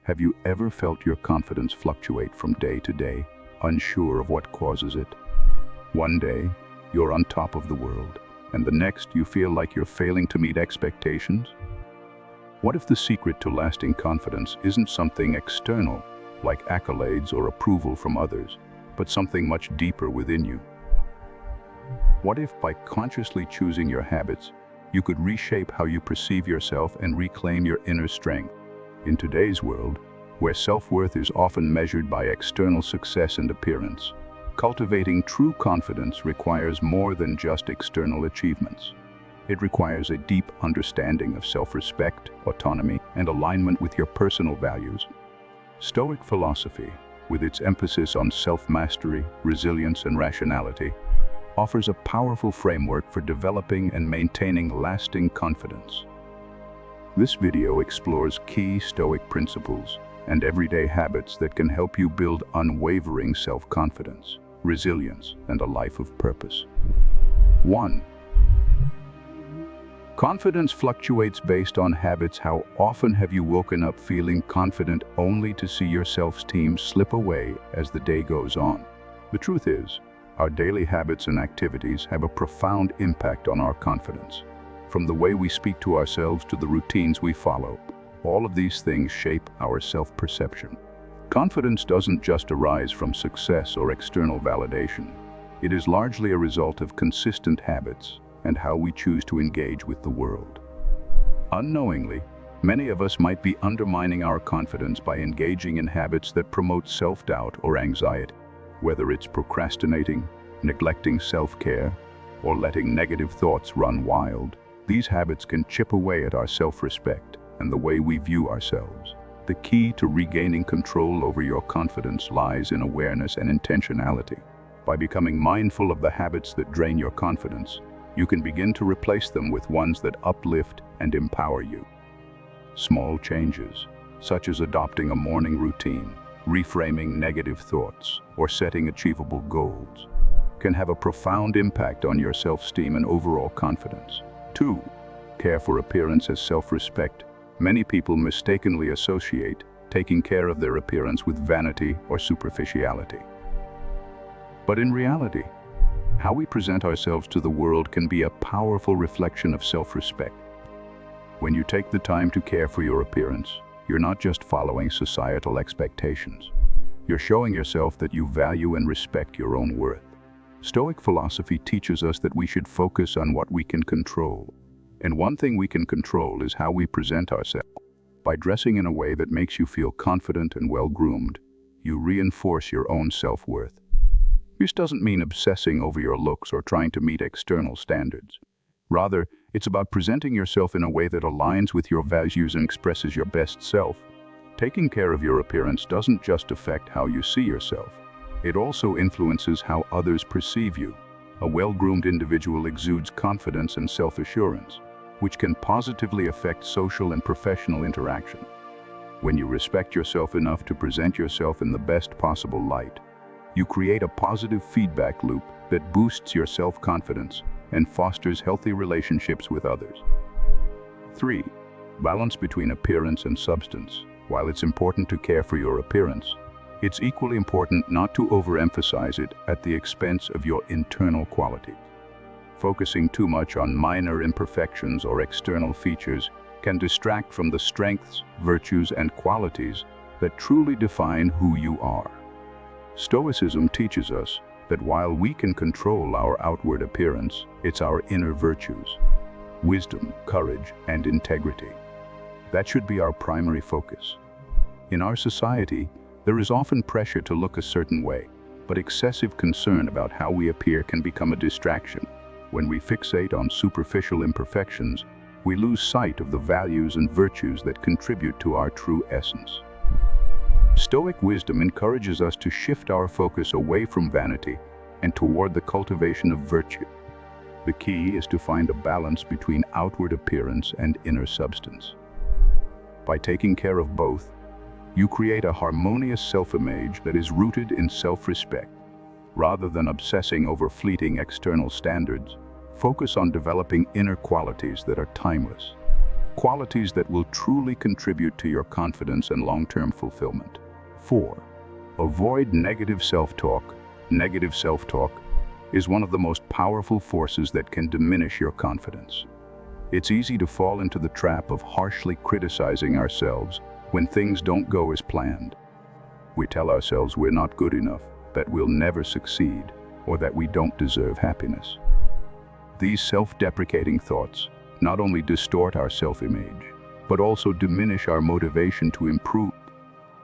Have you ever felt your confidence fluctuate from day to day, unsure of what causes it? One day, you're on top of the world, and the next you feel like you're failing to meet expectations? What if the secret to lasting confidence isn't something external, like accolades or approval from others, but something much deeper within you? What if by consciously choosing your habits, you could reshape how you perceive yourself and reclaim your inner strength? In today's world, where self-worth is often measured by external success and appearance, cultivating true confidence requires more than just external achievements. It requires a deep understanding of self-respect, autonomy, and alignment with your personal values. Stoic philosophy, with its emphasis on self-mastery, resilience, and rationality, offers a powerful framework for developing and maintaining lasting confidence. This video explores key Stoic principles and everyday habits that can help you build unwavering self-confidence, resilience, and a life of purpose. 1. Confidence fluctuates based on habits. How often have you woken up feeling confident only to see your self-esteem slip away as the day goes on? The truth is, our daily habits and activities have a profound impact on our confidence. From the way we speak to ourselves to the routines we follow, all of these things shape our self-perception. Confidence doesn't just arise from success or external validation. It is largely a result of consistent habits and how we choose to engage with the world. Unknowingly, many of us might be undermining our confidence by engaging in habits that promote self-doubt or anxiety, whether it's procrastinating, neglecting self-care, or letting negative thoughts run wild. These habits can chip away at our self-respect and the way we view ourselves. The key to regaining control over your confidence lies in awareness and intentionality. By becoming mindful of the habits that drain your confidence, you can begin to replace them with ones that uplift and empower you. Small changes, such as adopting a morning routine, reframing negative thoughts, or setting achievable goals, can have a profound impact on your self-esteem and overall confidence. 2. Care for appearance as self-respect. Many people mistakenly associate taking care of their appearance with vanity or superficiality. But in reality, how we present ourselves to the world can be a powerful reflection of self-respect. When you take the time to care for your appearance, you're not just following societal expectations. You're showing yourself that you value and respect your own worth. Stoic philosophy teaches us that we should focus on what we can control. And one thing we can control is how we present ourselves. By dressing in a way that makes you feel confident and well-groomed, you reinforce your own self-worth. This doesn't mean obsessing over your looks or trying to meet external standards. Rather, it's about presenting yourself in a way that aligns with your values and expresses your best self. Taking care of your appearance doesn't just affect how you see yourself. It also influences how others perceive you. A well-groomed individual exudes confidence and self-assurance, which can positively affect social and professional interaction. When you respect yourself enough to present yourself in the best possible light, you create a positive feedback loop that boosts your self-confidence and fosters healthy relationships with others. 3. Balance between appearance and substance. While it's important to care for your appearance, it's equally important not to overemphasize it at the expense of your internal qualities. Focusing too much on minor imperfections or external features can distract from the strengths, virtues, and qualities that truly define who you are. Stoicism teaches us that while we can control our outward appearance, it's our inner virtues, wisdom, courage, and integrity, that should be our primary focus. In our society, there is often pressure to look a certain way, but excessive concern about how we appear can become a distraction. When we fixate on superficial imperfections, we lose sight of the values and virtues that contribute to our true essence. Stoic wisdom encourages us to shift our focus away from vanity and toward the cultivation of virtue. The key is to find a balance between outward appearance and inner substance. By taking care of both, you create a harmonious self-image that is rooted in self-respect. Rather than obsessing over fleeting external standards, focus on developing inner qualities that are timeless. qualities that will truly contribute to your confidence and long-term fulfillment. 4. Avoid negative self-talk. Negative self-talk is one of the most powerful forces that can diminish your confidence. It's easy to fall into the trap of harshly criticizing ourselves when things don't go as planned. We tell ourselves we're not good enough, that we'll never succeed, or that we don't deserve happiness. These self-deprecating thoughts not only distort our self-image, but also diminish our motivation to improve.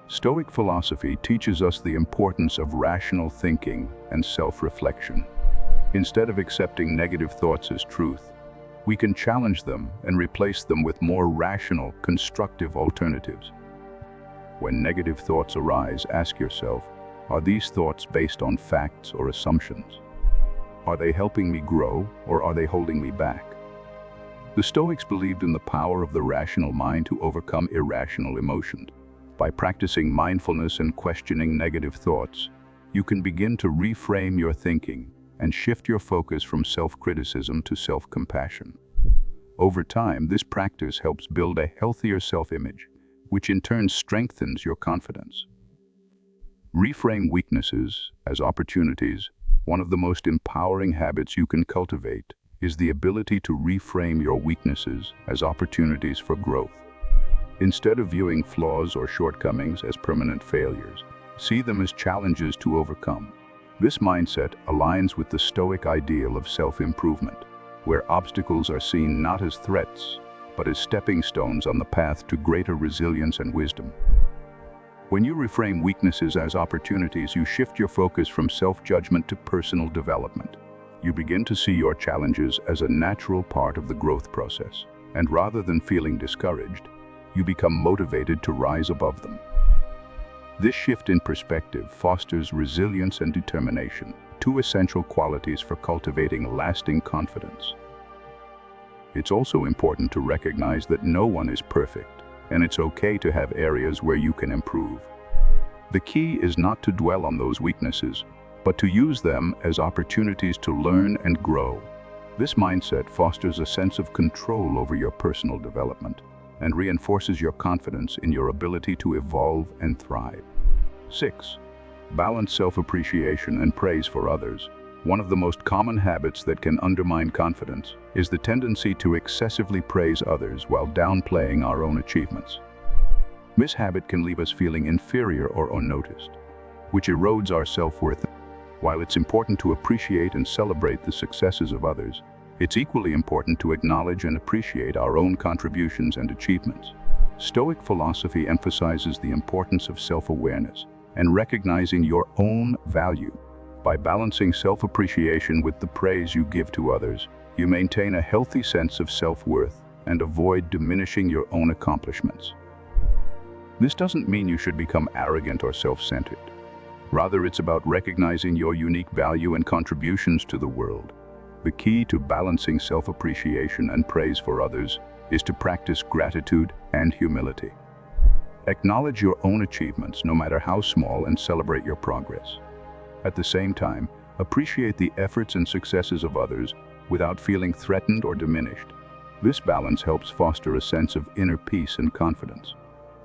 Stoic philosophy teaches us the importance of rational thinking and self-reflection. Instead of accepting negative thoughts as truth, we can challenge them and replace them with more rational, constructive alternatives. When negative thoughts arise, ask yourself, are these thoughts based on facts or assumptions? Are they helping me grow, or are they holding me back? The Stoics believed in the power of the rational mind to overcome irrational emotions. By practicing mindfulness and questioning negative thoughts, you can begin to reframe your thinking and shift your focus from self-criticism to self-compassion. Over time, this practice helps build a healthier self-image, which in turn strengthens your confidence. Reframe weaknesses as opportunities. One of the most empowering habits you can cultivate is the ability to reframe your weaknesses as opportunities for growth. Instead of viewing flaws or shortcomings as permanent failures, see them as challenges to overcome. This mindset aligns with the Stoic ideal of self-improvement, where obstacles are seen not as threats, but as stepping stones on the path to greater resilience and wisdom. When you reframe weaknesses as opportunities, you shift your focus from self-judgment to personal development. You begin to see your challenges as a natural part of the growth process, and rather than feeling discouraged, you become motivated to rise above them. This shift in perspective fosters resilience and determination, two essential qualities for cultivating lasting confidence. It's also important to recognize that no one is perfect, and it's okay to have areas where you can improve. The key is not to dwell on those weaknesses, but to use them as opportunities to learn and grow. This mindset fosters a sense of control over your personal development and reinforces your confidence in your ability to evolve and thrive. 6. Balance self-appreciation and praise for others. One of the most common habits that can undermine confidence is the tendency to excessively praise others while downplaying our own achievements. This habit can leave us feeling inferior or unnoticed, which erodes our self-worth. While it's important to appreciate and celebrate the successes of others, it's equally important to acknowledge and appreciate our own contributions and achievements. Stoic philosophy emphasizes the importance of self-awareness and recognizing your own value. By balancing self-appreciation with the praise you give to others, you maintain a healthy sense of self-worth and avoid diminishing your own accomplishments. This doesn't mean you should become arrogant or self-centered. Rather, it's about recognizing your unique value and contributions to the world. The key to balancing self-appreciation and praise for others is to practice gratitude and humility. Acknowledge your own achievements, no matter how small, and celebrate your progress. At the same time, appreciate the efforts and successes of others without feeling threatened or diminished. This balance helps foster a sense of inner peace and confidence,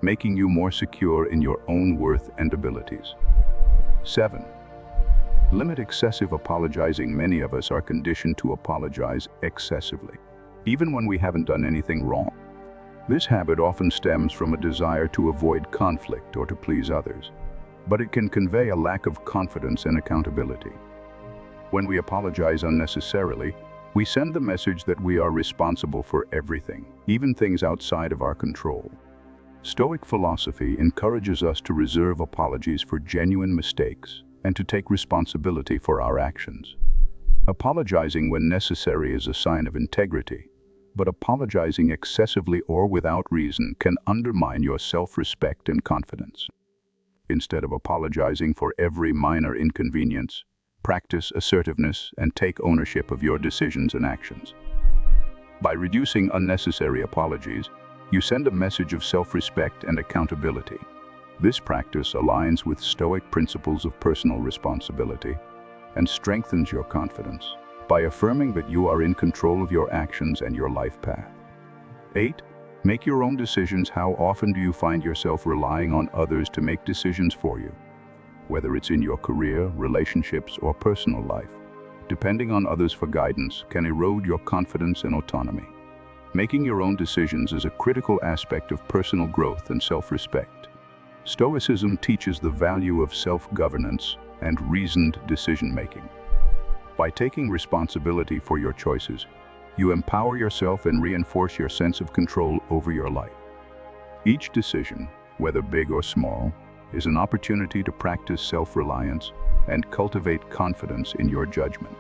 making you more secure in your own worth and abilities. 7. Limit excessive apologizing. Many of us are conditioned to apologize excessively, even when we haven't done anything wrong. This habit often stems from a desire to avoid conflict or to please others, but it can convey a lack of confidence and accountability. When we apologize unnecessarily, we send the message that we are responsible for everything, even things outside of our control. Stoic philosophy encourages us to reserve apologies for genuine mistakes and to take responsibility for our actions. Apologizing when necessary is a sign of integrity, but apologizing excessively or without reason can undermine your self-respect and confidence. Instead of apologizing for every minor inconvenience, practice assertiveness and take ownership of your decisions and actions. By reducing unnecessary apologies, you send a message of self-respect and accountability. This practice aligns with Stoic principles of personal responsibility and strengthens your confidence by affirming that you are in control of your actions and your life path. 8. Make your own decisions. How often do you find yourself relying on others to make decisions for you? Whether it's in your career, relationships, or personal life, depending on others for guidance can erode your confidence and autonomy. Making your own decisions is a critical aspect of personal growth and self-respect. Stoicism teaches the value of self-governance and reasoned decision-making. By taking responsibility for your choices, you empower yourself and reinforce your sense of control over your life. Each decision, whether big or small, is an opportunity to practice self-reliance and cultivate confidence in your judgment.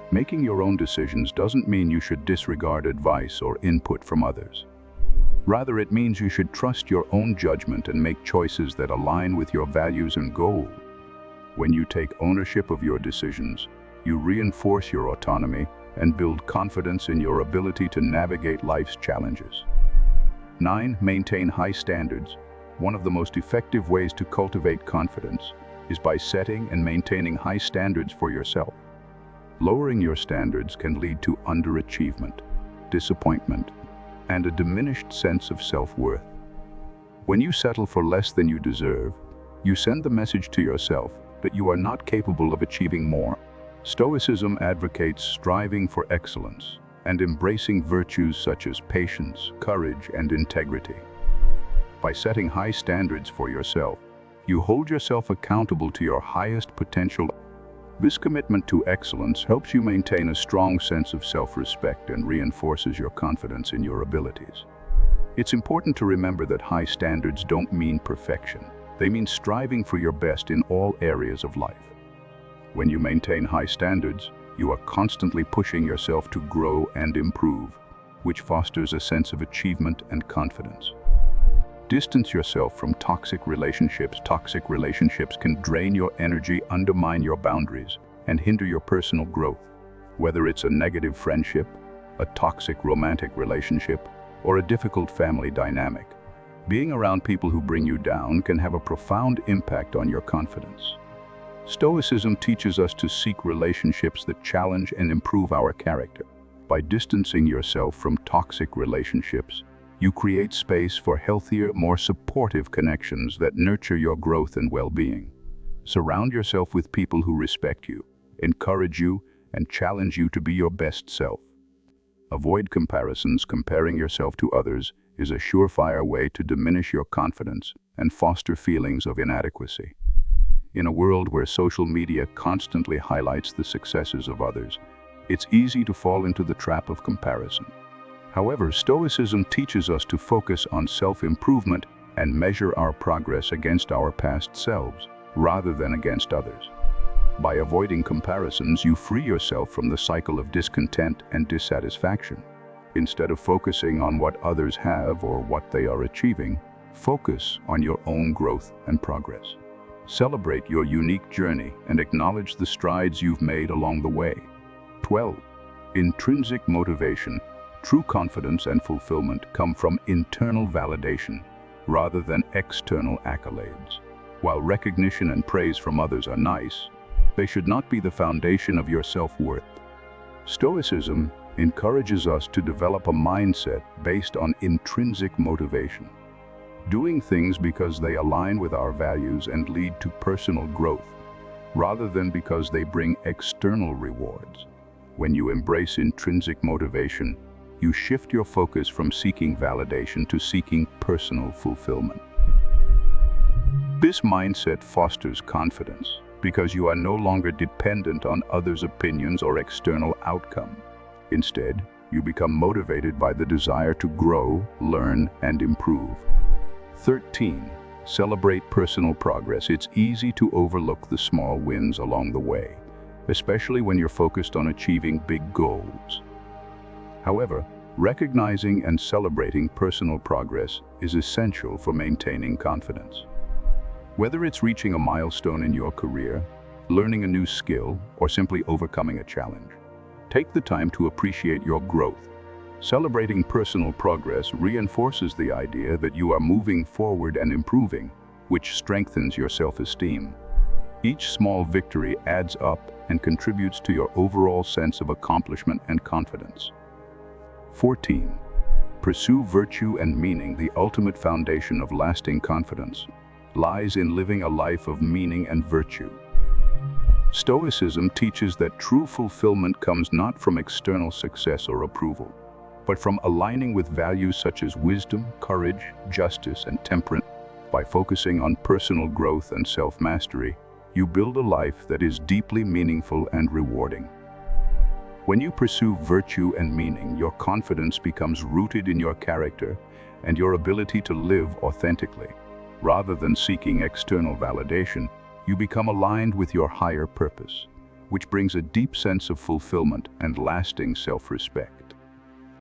Making your own decisions doesn't mean you should disregard advice or input from others. Rather, it means you should trust your own judgment and make choices that align with your values and goals. When you take ownership of your decisions, you reinforce your autonomy and build confidence in your ability to navigate life's challenges. 9. Maintain high standards. One of the most effective ways to cultivate confidence is by setting and maintaining high standards for yourself. Lowering your standards can lead to underachievement, disappointment, and a diminished sense of self-worth. When you settle for less than you deserve, you send the message to yourself that you are not capable of achieving more. Stoicism advocates striving for excellence and embracing virtues such as patience, courage, and integrity. By setting high standards for yourself, you hold yourself accountable to your highest potential. This commitment to excellence helps you maintain a strong sense of self-respect and reinforces your confidence in your abilities. It's important to remember that high standards don't mean perfection. They mean striving for your best in all areas of life. When you maintain high standards, you are constantly pushing yourself to grow and improve, which fosters a sense of achievement and confidence. Distance yourself from toxic relationships. Toxic relationships can drain your energy, undermine your boundaries, and hinder your personal growth. Whether it's a negative friendship, a toxic romantic relationship, or a difficult family dynamic, being around people who bring you down can have a profound impact on your confidence. Stoicism teaches us to seek relationships that challenge and improve our character. By distancing yourself from toxic relationships, you create space for healthier, more supportive connections that nurture your growth and well-being. Surround yourself with people who respect you, encourage you, and challenge you to be your best self. Avoid comparisons. Comparing yourself to others is a surefire way to diminish your confidence and foster feelings of inadequacy. In a world where social media constantly highlights the successes of others, it's easy to fall into the trap of comparison. However, Stoicism teaches us to focus on self-improvement and measure our progress against our past selves, rather than against others. By avoiding comparisons, you free yourself from the cycle of discontent and dissatisfaction. Instead of focusing on what others have or what they are achieving, focus on your own growth and progress. Celebrate your unique journey and acknowledge the strides you've made along the way. 12. Intrinsic motivation. True confidence and fulfillment come from internal validation rather than external accolades. While recognition and praise from others are nice, they should not be the foundation of your self-worth. Stoicism encourages us to develop a mindset based on intrinsic motivation, doing things because they align with our values and lead to personal growth, rather than because they bring external rewards. When you embrace intrinsic motivation, you shift your focus from seeking validation to seeking personal fulfillment. This mindset fosters confidence because you are no longer dependent on others' opinions or external outcome. Instead, you become motivated by the desire to grow, learn, and improve. 13. Celebrate personal progress. It's easy to overlook the small wins along the way, especially when you're focused on achieving big goals. However, recognizing and celebrating personal progress is essential for maintaining confidence. Whether it's reaching a milestone in your career, learning a new skill, or simply overcoming a challenge, take the time to appreciate your growth. Celebrating personal progress reinforces the idea that you are moving forward and improving, which strengthens your self-esteem. Each small victory adds up and contributes to your overall sense of accomplishment and confidence. 14. pursue virtue and meaning. The ultimate foundation of lasting confidence lies in living a life of meaning and virtue. Stoicism teaches that true fulfillment comes not from external success or approval, but from aligning with values such as wisdom, courage, justice, and temperance. By focusing on personal growth and self-mastery, you build a life that is deeply meaningful and rewarding. When you pursue virtue and meaning, your confidence becomes rooted in your character and your ability to live authentically. Rather than seeking external validation, you become aligned with your higher purpose, which brings a deep sense of fulfillment and lasting self-respect.